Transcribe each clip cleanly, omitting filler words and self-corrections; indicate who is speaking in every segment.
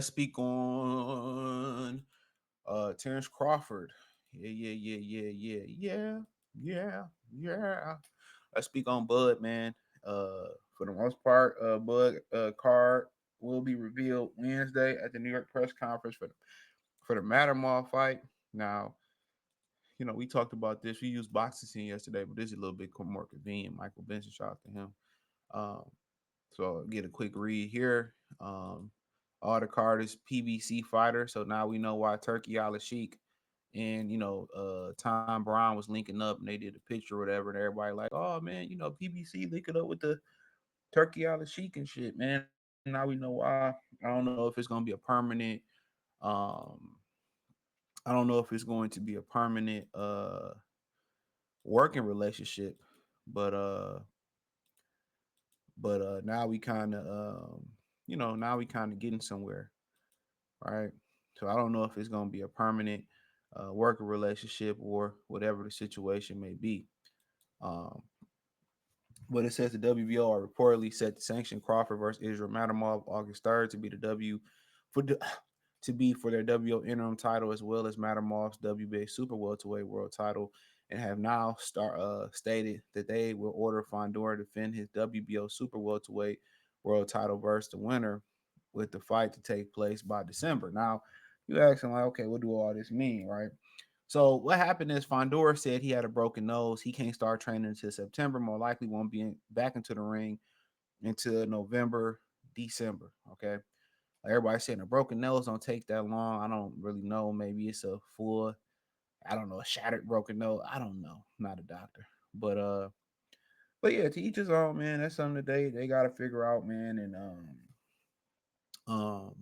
Speaker 1: let's speak on Terence Crawford. Yeah. Let's speak on Bud, man. For the most part, Bud card will be revealed Wednesday at the New York press conference for the Madrimov fight. Now, we talked about this. We used boxing scene yesterday, but this is a little bit more convenient. Michael Benson, shout out to him. Um, so I'll get a quick read here. All the card is PBC fighter. So now we know why Turkey Al Sheik and Tom Brown was linking up and they did a picture or whatever, and everybody like, oh man, PBC linking up with the Turkey Al Sheik and shit, man. Now we know why. I don't know if it's gonna be a permanent um I don't know if it's going to be a permanent working relationship, but now we kind of now we kind of getting somewhere, right? So I don't know if it's going to be a permanent working relationship or whatever the situation may be. Um, but it says the WBO are reportedly set to sanction Crawford versus Israel Madrimov August 3rd to be the for the, to be for their WBO interim title as well as Madrimov's WBA super welterweight world title, and have now stated that they will order Fondor to defend his WBO super welterweight world title versus the winner, with the fight to take place by December. Now, you asking like, okay, what do all this mean, right? So what happened is Fondor said he had a broken nose. He can't start training until September. More likely won't be back into the ring until November, December. Okay. Like everybody saying a broken nose don't take that long. I don't really know. Maybe it's a full, I don't know, a shattered broken nose. I don't know. I'm not a doctor. But yeah, to each his own, man. That's something that they gotta figure out, man. And um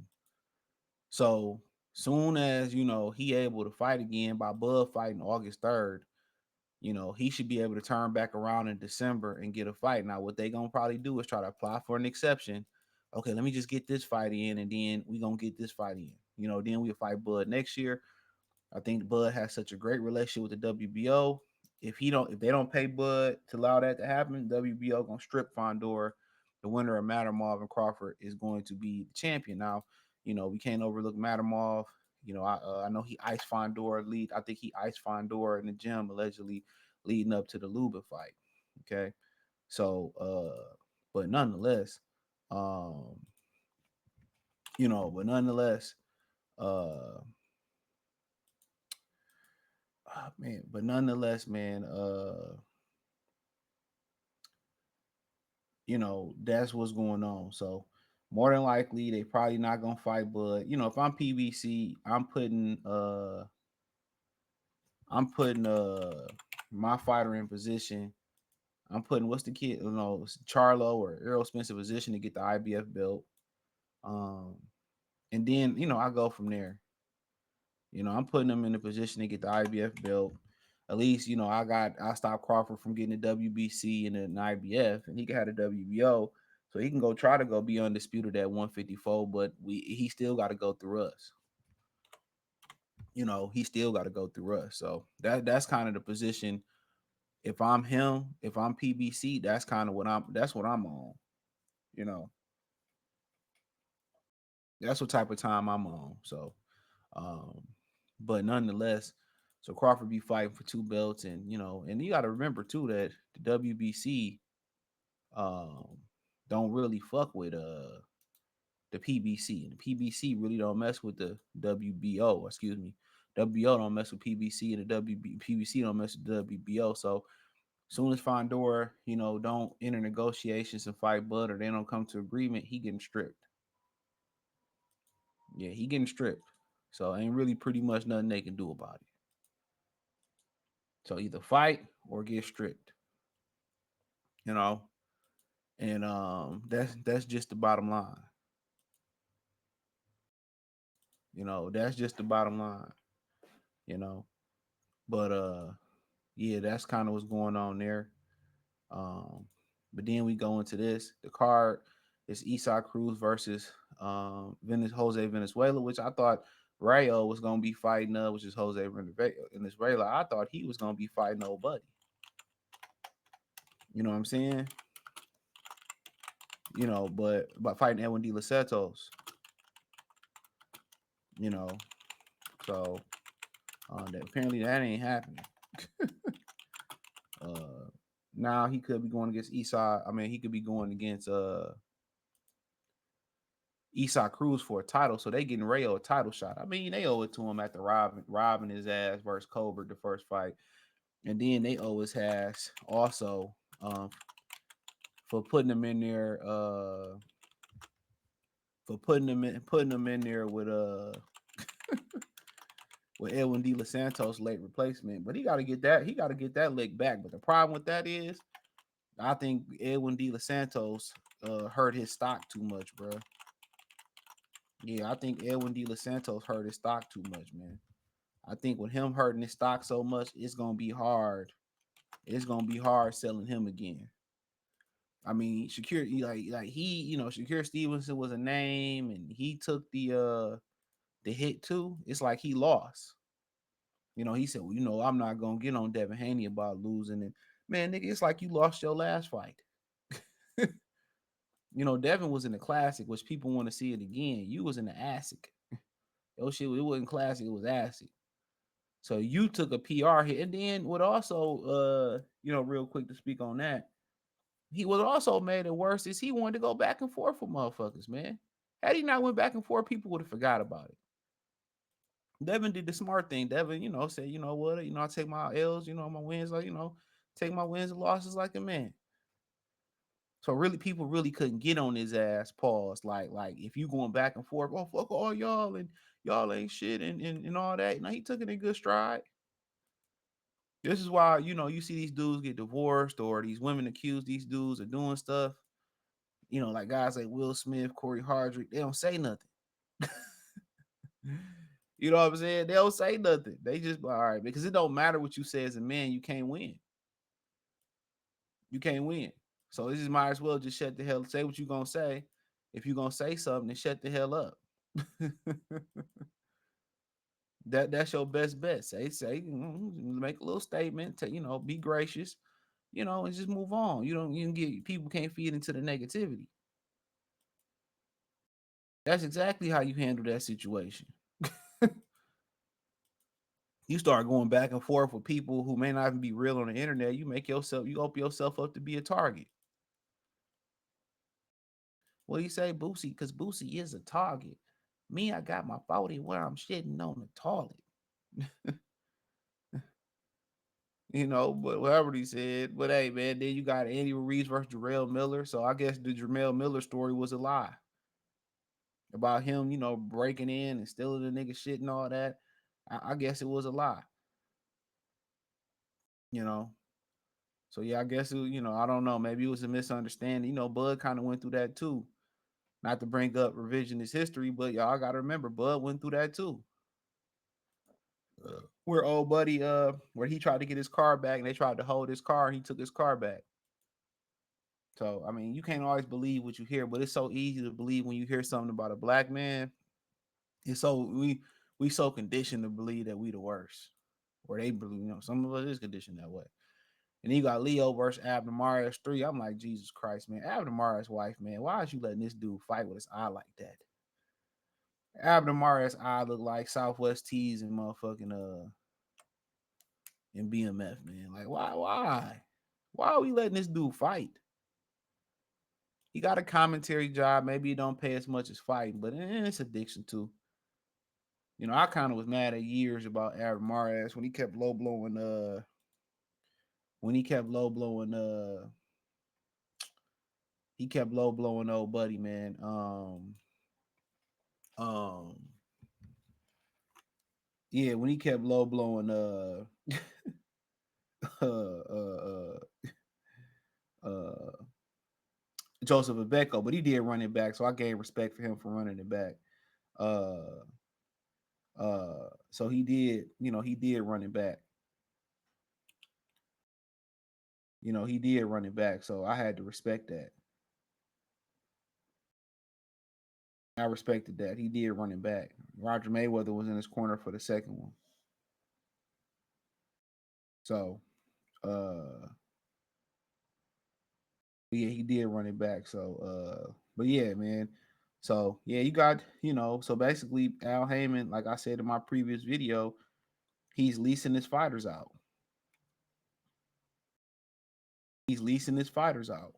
Speaker 1: so soon as he able to fight again by Bud fighting August 3rd, he should be able to turn back around in December and get a fight. Now, what they gonna probably do is try to apply for an exception. Okay, let me just get this fight in, and then we gonna get this fight in. Then we'll fight Bud next year. I think Bud has such a great relationship with the WBO. If they don't pay Bud to allow that to happen, WBO gonna strip Fondor. The winner of Madrimov and Crawford is going to be the champion. Now, we can't overlook Madrimov. I know he iced Fondor lead. I think he iced Fondor in the gym allegedly leading up to the Lubin fight. Okay, so but nonetheless, um, but nonetheless, uh, man, that's what's going on. So more than likely they probably not gonna fight, but if I'm PBC, I'm putting my fighter in position. I'm putting what's the kid, Charlo or Errol Spence in position to get the IBF belt. Um, and then I go from there. I'm putting them in a position to get the IBF belt. At least I stopped Crawford from getting the WBC and an IBF, and he can have the WBO, so he can go try to go be undisputed at 154. But he still got to go through us. He still got to go through us. So that's kind of the position. If I'm him, if I'm PBC, that's what I'm on. You know, that's what type of time I'm on. So, um, but nonetheless, so Crawford be fighting for two belts, and and you got to remember too that the WBC um don't really fuck with the PBC, and the PBC really don't mess with the WBO. Excuse me, WBO don't mess with PBC, and the PBC don't mess with the WBO. So soon as Fondor, don't enter negotiations and fight Bud, or they don't come to agreement, he getting stripped. Yeah, he getting stripped. So ain't really pretty much nothing they can do about it. So either fight or get stripped, you know, and that's just the bottom line. That's just the bottom line. You know, but yeah, that's kind of what's going on there. Um, but then we go into this. The card is Isaac Cruz versus Jose Venezuela, which I thought Rayo was gonna be fighting, which is Jose Venezuela. I thought he was gonna be fighting old buddy. You know what I'm saying? But by fighting Edwin De Los Santos. You know, so apparently that ain't happening. Uh, now he could be going against Esau. I mean, he could be going against Esau Cruz for a title, so they getting Rayo a title shot. I mean, they owe it to him after robbing his ass versus Colbert the first fight, and then they owe his ass also for putting him in there. For putting him in there with Edwin De Los Santos late replacement. But he got to get that. He got to get that lick back. But the problem with that is, I think Edwin De Los Santos hurt his stock too much, bro. Yeah, I think Edwin De Los Santos hurt his stock too much, man. I think with him hurting his stock so much, it's gonna be hard. It's gonna be hard selling him again. I mean, Shakir, Shakir Stevenson was a name, and he took the hit too. It's like he lost. He said, "Well, I'm not gonna get on Devin Haney about losing." And man, nigga, it's like you lost your last fight. Devin was in the classic, which people want to see it again. You was in the ASIC. Your shit, it wasn't classic, it was ASIC. So you took a PR hit. And then what also, real quick to speak on that, he was also made it worse is he wanted to go back and forth with motherfuckers, man. Had he not went back and forth, people would have forgot about it. Devin did the smart thing. Devin, said, you know what, I take my L's, my wins, like, take my wins and losses like a man. So really, people really couldn't get on his ass. Pause. Like if you going back and forth, oh fuck all y'all and y'all ain't shit and all that. He took it in good stride. This is why you see these dudes get divorced or these women accuse these dudes of doing stuff. Like guys like Will Smith, Corey Hardrick, they don't say nothing. You know what I'm saying? They don't say nothing. They just all right because it don't matter what you say as a man. You can't win. You can't win. So this is might as well just shut the hell. Say what you gonna say. If you gonna say something, then shut the hell up. That's your best bet. Say, make a little statement. Be gracious. And just move on. You don't get people can't feed into the negativity. That's exactly how you handle that situation. You start going back and forth with people who may not even be real on the internet. You open yourself up to be a target. What do you say, Boosie? Because Boosie is a target. Me, I got my 40 where I'm shitting on the toilet. But whatever he said. But hey, man, then you got Andy Ruiz versus Jarrell Miller. So I guess the Jarrell Miller story was a lie about him, breaking in and stealing the nigga shit and all that. I guess it was a lie, you know. So yeah, I guess I don't know. Maybe it was a misunderstanding. Bud kind of went through that too. Not to bring up revisionist history, but y'all gotta remember Bud went through that too. Where old buddy, where he tried to get his car back and they tried to hold his car, and he took his car back. So I mean, you can't always believe what you hear, but it's so easy to believe when you hear something about a black man. It's so we so conditioned to believe that we the worst, or they believe. Some of us is conditioned that way. And then you got Leo versus Abner Mares 3. I'm like, Jesus Christ, man. Abner Mares' wife, man. Why is you letting this dude fight with his eye like that? Abner Mares' eye look like Southwest Tees and motherfucking and BMF, man. Like, why? Why are we letting this dude fight? He got a commentary job. Maybe he don't pay as much as fighting, but it's addiction too. I kind of was mad at years about Aaron Mares when he kept low blowing he kept low blowing old buddy, man. Um yeah, when he kept low blowing uh uh uh Joseph Abeko, but he did run it back, so I gave respect for him for running it back. Uh so he did run it back. He did run it back, so I had to respect that. I respected that. He did run it back. Roger Mayweather was in his corner for the second one. So yeah, he did run it back. So but yeah, man. So yeah, you got, so basically Al Heyman, like I said in my previous video, he's leasing his fighters out. He's leasing his fighters out.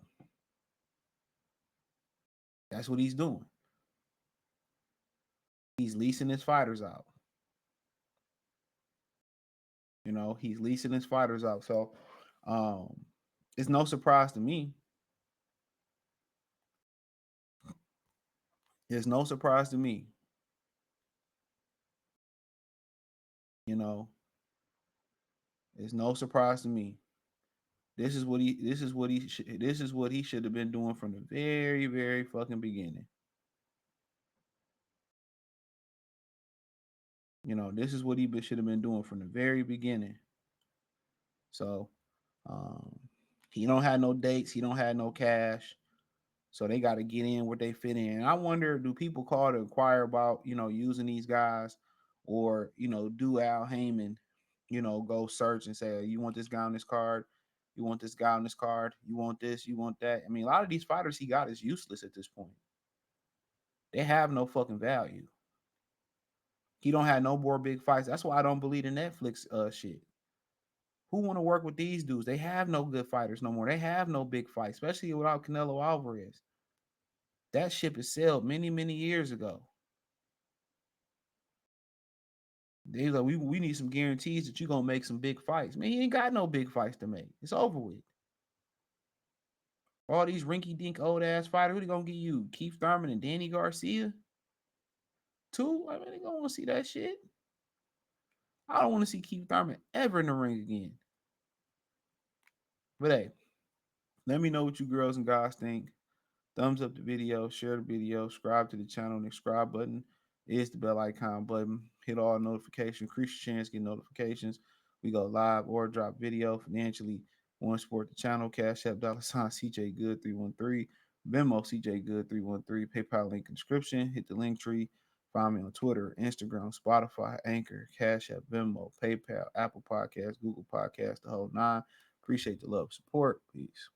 Speaker 1: That's what he's doing. He's leasing his fighters out. He's leasing his fighters out. So um it's no surprise to me. It's no surprise to me. You know, it's no surprise to me. This is what he should have been doing from the very, very fucking beginning. This is what he should have been doing from the very beginning. So um he don't have no dates, he don't have no cash. So they got to get in where they fit in. And I wonder, do people call to inquire about, using these guys, or, do Al Heyman, go search and say, you want this guy on this card? You want this guy on this card? You want this? You want that? I mean, a lot of these fighters he got is useless at this point. They have no fucking value. He don't have no more big fights. That's why I don't believe the Netflix shit. Who want to work with these dudes? They have no good fighters no more. They have no big fights, especially without Canelo Alvarez. That ship is sailed many, many years ago. They like, we need some guarantees that you're gonna make some big fights. Man, he ain't got no big fights to make. It's over with. All these rinky dink old ass fighters, who they gonna give you? Keith Thurman and Danny Garcia? Two? I mean, they gonna want to see that shit. I don't want to see Keith Thurman ever in the ring again. But hey, let me know what you girls and guys think. Thumbs up the video, share the video, subscribe to the channel. And the subscribe button is the bell icon button. Hit all notifications, increase your chance, get notifications. We go live or drop video financially. Want to support the channel? Cash App $sign CJ Good 313, Venmo CJ Good 313, PayPal link in description. Hit the link tree. Find me on Twitter, Instagram, Spotify, Anchor, Cash App, Venmo, PayPal, Apple Podcasts, Google Podcasts, the whole nine. Appreciate the love, support. Peace.